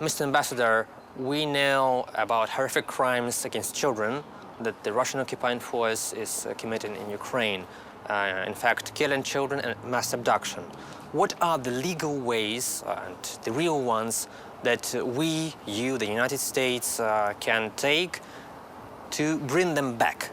Mr. Ambassador, we know about horrific crimes against children that the Russian occupying force is committing in Ukraine. In fact, killing children and mass abduction. What are the legal ways and the real ones that we, you, the United States, can take to bring them back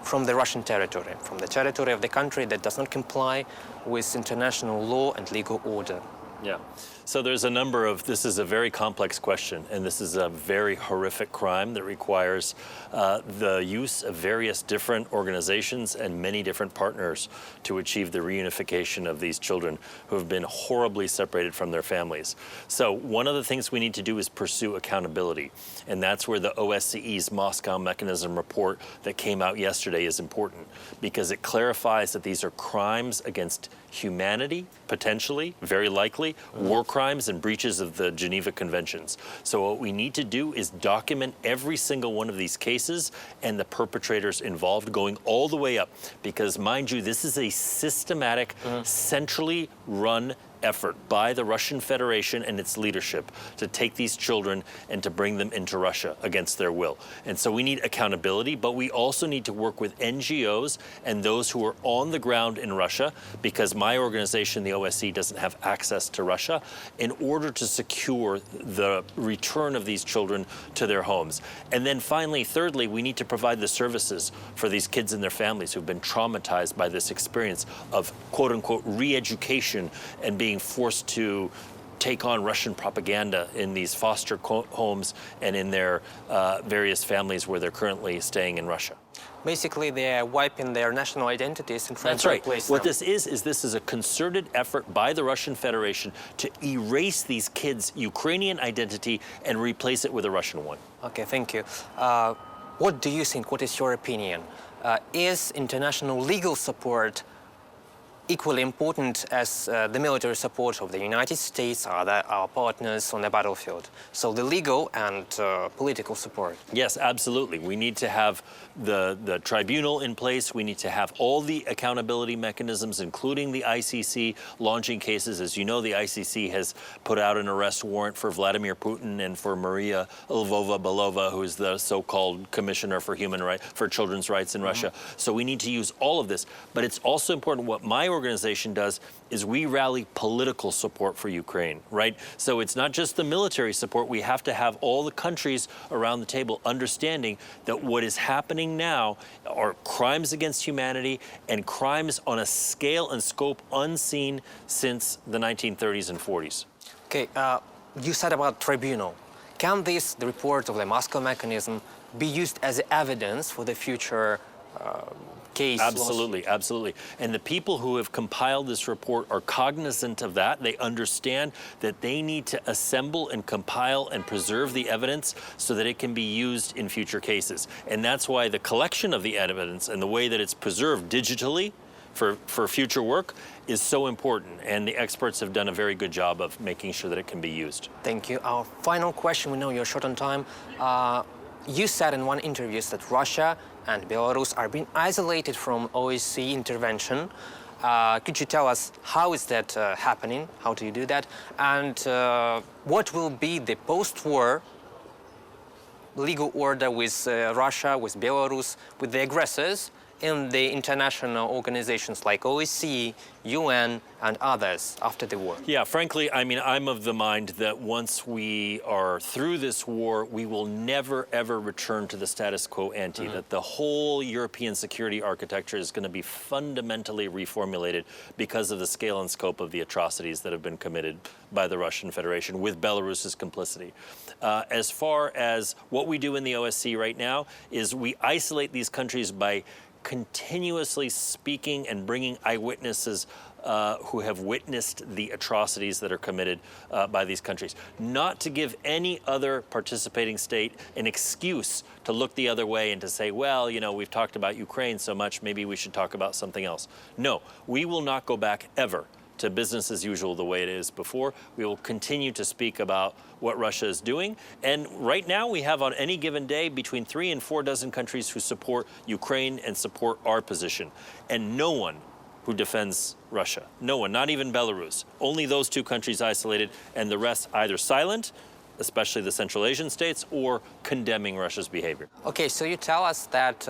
from the Russian territory, from the territory of the country that does not comply with international law and legal order? Yeah. So there's a number of, this is a very complex question, and this is a very horrific crime that requires the use of various different organizations and many different partners to achieve the reunification of these children who have been horribly separated from their families. So one of the things we need to do is pursue accountability, and that's where the OSCE's Moscow Mechanism report that came out yesterday is important, because it clarifies that these are crimes against humanity, potentially, very likely, war crimes and breaches of the Geneva Conventions. So what we need to do is document every single one of these cases and the perpetrators involved going all the way up, because mind you, this is a systematic, centrally run effort by the Russian Federation and its leadership to take these children and to bring them into Russia against their will. And so we need accountability, but we also need to work with NGOs and those who are on the ground in Russia, because my organization, the OSCE, doesn't have access to Russia, in order to secure the return of these children to their homes. And then finally, thirdly, we need to provide the services for these kids and their families who've been traumatized by this experience of quote-unquote re-education and being forced to take on Russian propaganda in these foster homes and in their various families where they're currently staying in Russia. Basically, they're wiping their national identities and trying That's to right. replace What them. this is a concerted effort by the Russian Federation to erase these kids' Ukrainian identity and replace it with a Russian one. Okay, thank you. What do you think? What is your opinion? Is international legal support equally important as the military support of the United States, our partners on the battlefield? So the legal and political support. Yes, absolutely. We need to have the tribunal in place. We need to have all the accountability mechanisms, including the ICC launching cases. As you know, the ICC has put out an arrest warrant for Vladimir Putin and for Maria Lvova-Belova, who is the so-called commissioner for children's rights in Russia. So we need to use all of this. But it's also important, what my organization does is we rally political support for Ukraine, right? So it's not just the military support. We have to have all the countries around the table understanding that what is happening now are crimes against humanity and crimes on a scale and scope unseen since the 1930s and 40s. Okay, you said about tribunal. Can this, the report of the Moscow Mechanism, be used as evidence for the future case? Absolutely, absolutely. And the people who have compiled this report are cognizant of that. They understand that they need to assemble and compile and preserve the evidence so that it can be used in future cases. And that's why the collection of the evidence and the way that it's preserved digitally for future work is so important. And the experts have done a very good job of making sure that it can be used. Thank you. Our final question, we know you're short on time. You said in one interview that Russia and Belarus are being isolated from OSCE intervention. Could you tell us how is that happening? How do you do that? And what will be the post-war legal order with Russia, with Belarus, with the aggressors in the international organizations like OSCE, UN, and others after the war? Yeah, frankly, I mean, I'm of the mind that once we are through this war, we will never, ever return to the status quo ante, that the whole European security architecture is going to be fundamentally reformulated because of the scale and scope of the atrocities that have been committed by the Russian Federation with Belarus's complicity. As far as what we do in the OSCE right now is we isolate these countries by continuously speaking and bringing eyewitnesses who have witnessed the atrocities that are committed by these countries. Not to give any other participating state an excuse to look the other way and to say, well, you know, we've talked about Ukraine so much, maybe we should talk about something else. No, we will not go back ever to business as usual the way it is before. We will continue to speak about what Russia is doing. And right now we have on any given day between 3 and 4 dozen countries who support Ukraine and support our position. And no one who defends Russia. No one, not even Belarus. Only those 2 countries isolated, and the rest either silent especially the Central Asian states, or condemning Russia's behavior. Okay, so you tell us that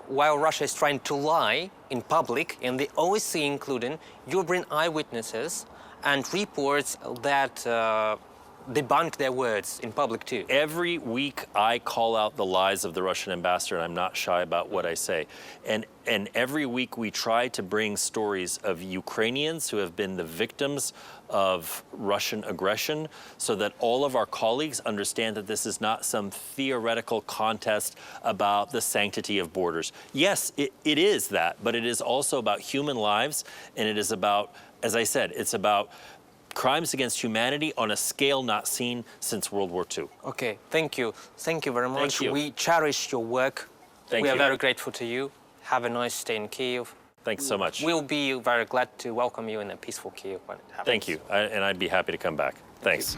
while Russia is trying to lie in public, in the OSCE including, you bring eyewitnesses and reports that debunk their words in public too. Every week I call out the lies of the Russian ambassador, and I'm not shy about what I say. And every week we try to bring stories of Ukrainians who have been the victims of Russian aggression, so that all of our colleagues understand that this is not some theoretical contest about the sanctity of borders. Yes, it is that, but it is also about human lives, and it is about, as I said, it's about crimes against humanity on a scale not seen since World War II. Okay, thank you. Thank you very much. Thank you. We cherish your work. We are you. very grateful to you. Have a nice stay in Kyiv. Thanks so much. We'll be very glad to welcome you in a peaceful Kyiv when it happens. Thank you, and I'd be happy to come back. Thanks.